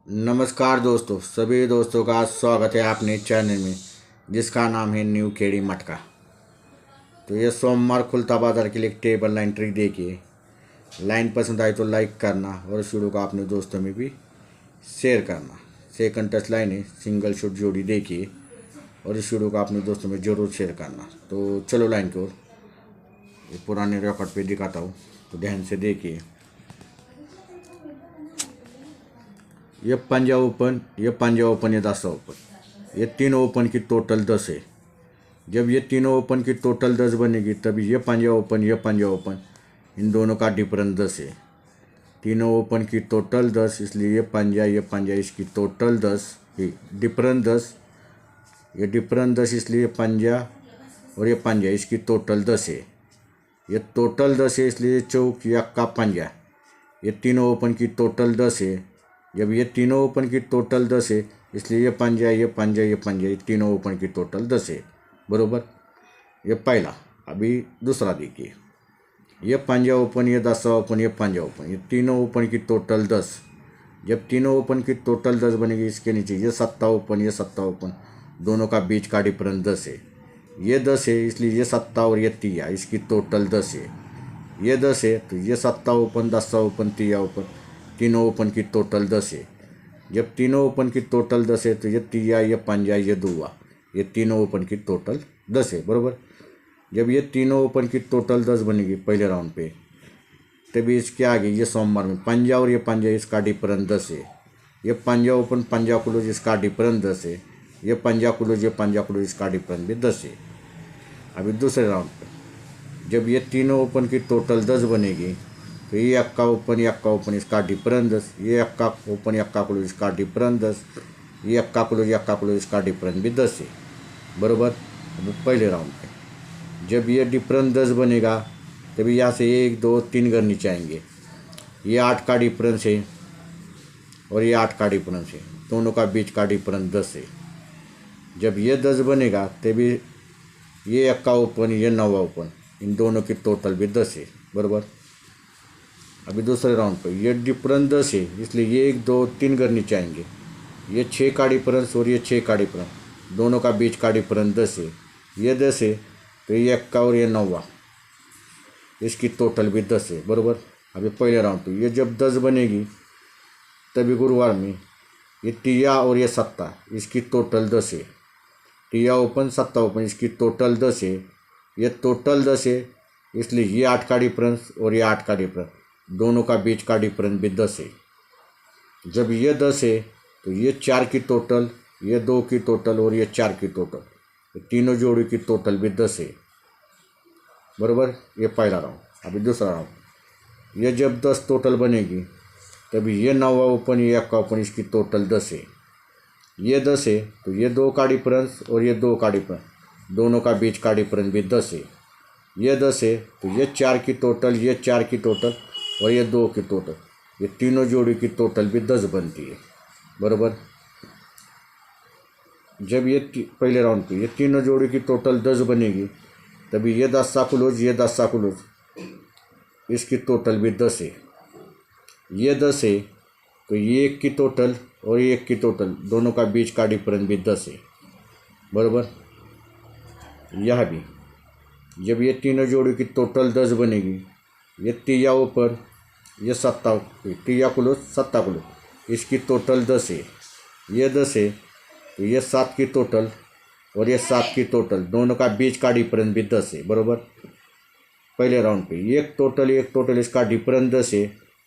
नमस्कार दोस्तों, सभी दोस्तों का स्वागत है अपने चैनल में जिसका नाम है न्यू केडी मटका। तो ये सोमवार खुलता बाजार के लिए एक टेबल लाइन ट्रिक देखिए। लाइन पसंद आई तो लाइक करना और इस वीडियो को अपने दोस्तों में भी शेयर करना। सेकंड टच लाइन है, सिंगल शॉट जोड़ी देखिए और इस वीडियो को अपने दोस्तों में ज़रूर शेयर करना। तो चलो लाइन की ओर, ये पुराने रिकॉर्ड पे दिखाता हूँ तो ध्यान से देखिए। ये पंजा ओपन, ये पंजा ओपन, ये 10 ओपन, ये तीनों ओपन की टोटल 10 है। जब ये तीनों ओपन की टोटल 10 बनेगी तब ये पंजा ओपन, ये पंजा ओपन, इन दोनों का डिफरेंस 10 है। तीनों ओपन की टोटल 10, इसलिए ये पंजा इसकी टोटल 10, ये डिफरेंस 10, ये डिफरेंस 10, इसलिए पंजा और ये पंजा इसकी टोटल 10 है। ये टोटल 10 है, इसलिए चौक या का पंजा, ये तीनों ओपन की टोटल 10 है। जब ये तीनों ओपन की टोटल 10 है, इसलिए ये पंजा, ये पंजा, ये पंजा, ये तीनों ओपन की टोटल 10 है। बरोबर, ये पहला। अभी दूसरा देखिए, ये पंजा ओपन, ये 10 ओपन, ये पंजा ओपन, ये तीनों ओपन की टोटल 10। जब तीनों ओपन की टोटल 10 बनेगी, इसके नीचे ये 7 ओपन, ये 7 ओपन, दोनों का बीच का डिफरेंस 10 है। ये 10 है, इसलिए ये 7 और ये 3 इसकी टोटल 10 है। ये 10 है तो ये 7 ओपन, 10 ओपन, 3 ओपन, तीनों ओपन की टोटल 10 है। जब तीनों ओपन की टोटल 10 है तो ये 3, ये पंजा, ये 2, ये तीनों ओपन की टोटल 10 है। बराबर, जब ये तीनों ओपन की टोटल 10 बनेगी पहले राउंड पे, तभी इसके आगे ये सोमवार में पंजा और ये पंजा, इसका डिफरेंस 10 है। ये पंजा ओपन, पंजा क्लोज, इसका डिफरेंस 10 है। ये पंजा क्लोज, ये पंजा क्लोज, इसका डिफरेंस भी 10 है। अभी दूसरे राउंड पे जब ये तीनों ओपन की टोटल 10 बनेगी तो ये अक्का ओपन, ये अक्का ओपन, इसका डिफरेंस 10, ये अक्का ओपन, ये अक्का क्लोज, इसका डिफरेंस 10, ये अक्का क्लोज, ये अक्का क्लोज, इसका डिफरेंस भी 10 है। बराबर, अब पहले राउंड पे जब ये डिफरेंस 10 बनेगा तभी यहाँ से 1 2 3 घर नीचे आएंगे। ये 8 का डिफरेंस है और ये 8 का डिफरेंस है, दोनों का बीच का डिफरेंस 10 है। जब ये 10 बनेगा तभी ये अक्का ओपन, ये 9 ओपन, इन दोनों की टोटल भी 10 है। बराबर, अभी दूसरे राउंड पे ये डिफरेंस 10 है, इसलिए ये 1 2 3 घर नीचे आएंगे। ये 6 का डिफरेंस और ये 6 का डिफरेंस, दोनों का बीच का डिफरेंस 10 है। ये 10 है तो ये 1 और ये 9, इसकी टोटल भी 10 है। बराबर, अभी पहले राउंड पे ये जब 10 बनेगी तभी गुरुवार में ये 3 और ये 7, इसकी टोटल 10 है। 3 ओपन, 7 ओपन, इसकी टोटल 10 है। ये टोटल 10 है, इसलिए ये 8 का डिफरेंस और ये 8 का डिफरेंस, दोनों का बीच का डिफरेंस भी 10 है। जब ये 10 है तो ये 4 की टोटल, ये 2 की टोटल और ये 4 की टोटल, ये तीनों जोड़ी की टोटल भी 10 है। बराबर, ये पहला राउंड। अभी दूसरा राउंड, ये जब 10 टोटल बनेगी तभी ये 9 ओपन, ये 1 ओपन, इसकी टोटल 10 है। ये 10 है तो ये 2 का डिफरेंस और ये 2 का डिफरेंस, दोनों का बीच का डिफरेंस भी 10 है। ये 10 है तो ये 4 की टोटल, ये 4 की टोटल और ये 2 की टोटल, ये तीनों जोड़ी की टोटल भी 10 बनती है। बराबर, जब ये पहले राउंड पे ये तीनों जोड़ी की टोटल 10 बनेगी तभी ये 10 क्लोज, ये 10 क्लोज, इसकी टोटल भी 10 है। ये 10 है तो ये 1 की टोटल और ये 1 की टोटल, दोनों का बीच का डिफरेंस भी 10 है। बराबर, यह भी जब ये तीनों जोड़ी की टोटल 10 बनेगी, ये 3 ओपन, ये 7, 3 क्लोज, 7 क्लोज, इसकी टोटल 10 है। ये 10 है तो ये 7 की टोटल और ये 7 की टोटल, दोनों का बीच का डिफरेंस भी 10 है। बराबर, पहले राउंड पे एक टोटल, इसका डिफरेंस 10 है,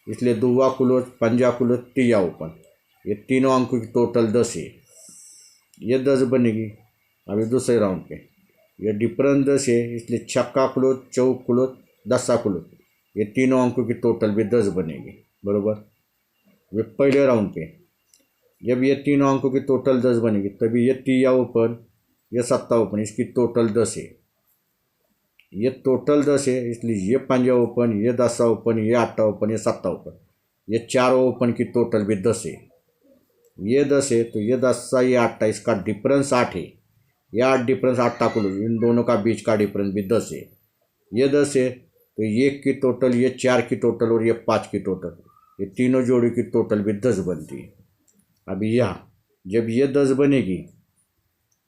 इसलिए 2 क्लोज, पंजा क्लोज, 3 ओपन, ये तीनों अंकों की टोटल 10 है। ये 10 बनेगी। अभी दूसरे राउंड पे ये डिफरेंस 10 है, इसलिए 6 क्लोज, 4 क्लोज, 10 क्लोज, ये तीनों अंकों की टोटल भी 10 बनेगी। बराबर, वे पहले राउंड पे जब ये तीनों अंकों की टोटल 10 बनेगी तभी ये 3 ओपन, ये 7 ओपन, इसकी टोटल 10 है। ये टोटल 10 है, इसलिए ये 5 ओपन, ये 10 ओपन, ये 8 ओपन, ये 7 ओपन, ये 4 ओपन की टोटल भी 10 है। ये 10 है तो ये 10, ये 8, इसका डिफरेंस 8 है। ये 8 डिफरेंस, 8 क्लोज, इन दोनों का बीच का डिफरेंस भी 10 है। ये 10 है तो ये 1 की टोटल, ये 4 की टोटल और ये 5 की टोटल, ये तीनों जोड़ी की टोटल भी 10 बनती है। अभी यहाँ जब ये 10 बनेगी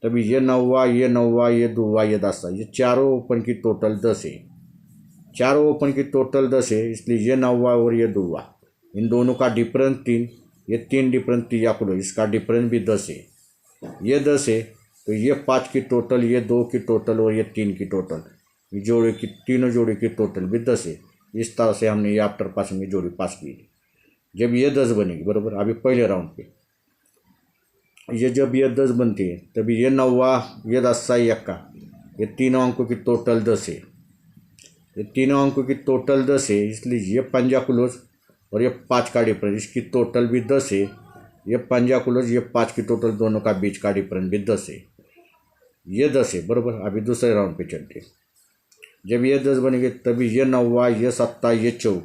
तभी ये 9वां, ये 9वां, ये 2वां, ये 10वां, ये चारों ओपन की टोटल 10 है। चारों ओपन की टोटल 10 है, इसलिए ये 9वां और ये 2वां, इन दोनों का डिफरेंस 3, ये 3 डिफरेंस 3 कुल, इसका डिफरेंस भी 10 है। ये 10 है तो ये 5 की टोटल, ये 2 की टोटल और ये 3 की टोटल, ये जोड़े की तीनों जोड़े की टोटल भी 10 है। इस तरह से हमने ये आफ्टर पासिंग की जोड़ी पास की। जब ये 10 बनेगी बराबर, अभी पहले राउंड पे ये जब ये 10 बनती है तभी ये 9वां, ये 10वां, ये 1 ये तीनों अंकों की टोटल 10 है। ये तीनों अंकों की टोटल 10 है, इसलिए ये पंजा क्लोज और ये 5 का डिफरेंस, इसकी टोटल भी 10 है। ये पंजा क्लोज, ये 5 की टोटल, दोनों का बीच का डिफरेंस भी 10 है। ये 10 है बराबर। अभी दूसरे राउंड पे चलते हैं। जब ये 10 बनेंगे तभी ये 9वां, ये 7वां, ये 4,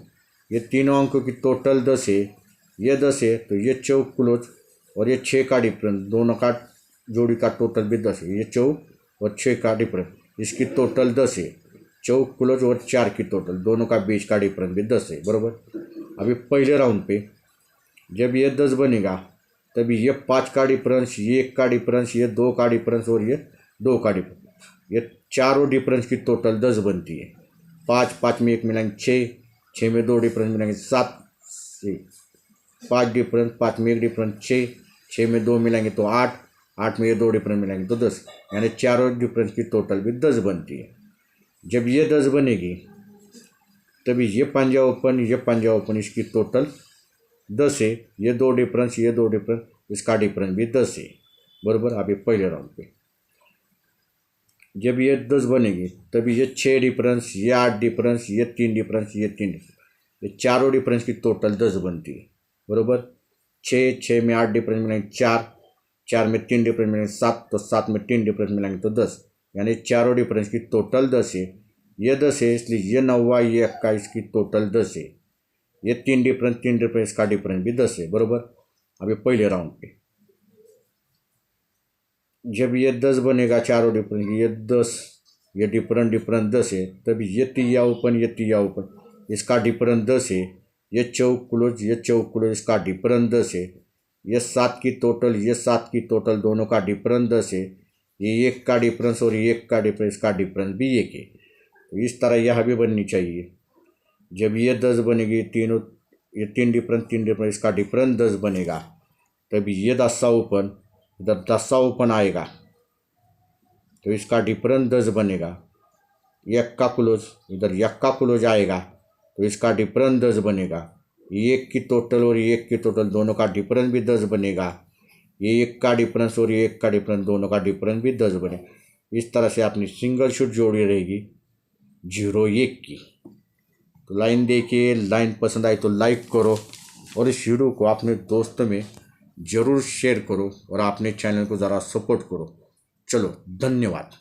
ये तीनों अंकों की टोटल 10 है। ये 10 है तो ये 4 क्लोज और ये 6 का डिफरेंस, दोनों का जोड़ी का टोटल भी 10 है। ये 4 और 6 का डिफरेंस, इसकी टोटल 10 है। 4 क्लोज और 4 की टोटल, दोनों का बीच का डिफरेंस भी 10 है बराबर। अभी पहले राउंड पे जब ये 10 बनेगा तभी ये 5 का डिफरेंस, ये 1 का डिफरेंस, ये 2 का डिफरेंस और ये 2 का डिफरेंस, ये चारों डिफरेंस की टोटल 10 बनती है। 5 5 में 1 मिलाएंगे 6, 6 में 2 डिफरेंस मिलाएंगे 7, 5 डिफरेंस, 5 में 1 डिफरेंस 6, 6 में 2 मिलाएंगे तो 8, 8 में ये 2 डिफरेंस मिलाएंगे तो 10, यानी चारों डिफरेंस की टोटल भी 10 बनती है। जब ये 10 बनेगी तभी ये पंजा ओपन, ये पंजा ओपन, इसकी टोटल 10 है। ये 2 डिफरेंस, ये 2 डिफरेंस, इसका डिफरेंस भी 10 है बराबर। अभी पहले राउंड पे जब ये 10 बनेगी तभी ये 6 डिफरेंस, ये 8 डिफरेंस, ये 3 डिफरेंस, ये 3 डिफरेंस, ये चारों डिफरेंस की टोटल 10 बनती है बराबर। 6, 6 में 8 डिफरेंस मिलाएंगे 4, 4 में 3 डिफरेंस मिलाएंगे 7, तो 7 में 3 डिफरेंस मिलाएंगे तो 10, यानी चारों डिफरेंस की टोटल 10 है। ये 10 है, इसलिए ये 9वां, ये 21 की टोटल 10 है। ये 3 डिफरेंस का डिफरेंस भी 10 है बराबर। अभी पहले राउंड पे जब ये 10 बनेगा, चारों डिफरेंस, ये 10, ये डिफरेंस 10 है, तभी ये 3 ओपन, ये 3 ओपन, इसका डिफरेंस 10 है। ये 4 क्लोज, ये 4 क्लोज, इसका डिफरेंस 10 है। ये 7 की टोटल, ये 7 की टोटल, दोनों का डिफरेंस 10 है। ये 1 का डिफरेंस और ये 1 का डिफरेंस, का डिफरेंस भी 1 है। तो इस तरह यह भी बननी चाहिए। जब ये 10 बनेगी, तीनों, ये 3 डिफरेंस, इसका डिफरेंस 10 बनेगा, तभी ये 10वां ओपन, इधर 10वां ओपन आएगा तो इसका डिफरेंस 10 बनेगा। ये 1 का क्लोज, इधर 1 का क्लोज आएगा तो इसका डिफरेंस 10 बनेगा। ये 1 की टोटल और ये 1 की टोटल, दोनों का डिफरेंस भी 10 बनेगा। ये 1 का डिफरेंस और ये 1 का डिफरेंस, दोनों का डिफरेंस भी 10 बनेगा। इस तरह से अपनी सिंगल शूट जोड़ी रहेगी 0 1 की। तो लाइन देखिए, लाइन पसंद आई तो लाइक करो और इस वीडियो को अपने दोस्तों में ज़रूर शेयर करो और अपने चैनल को ज़रा सपोर्ट करो। चलो, धन्यवाद।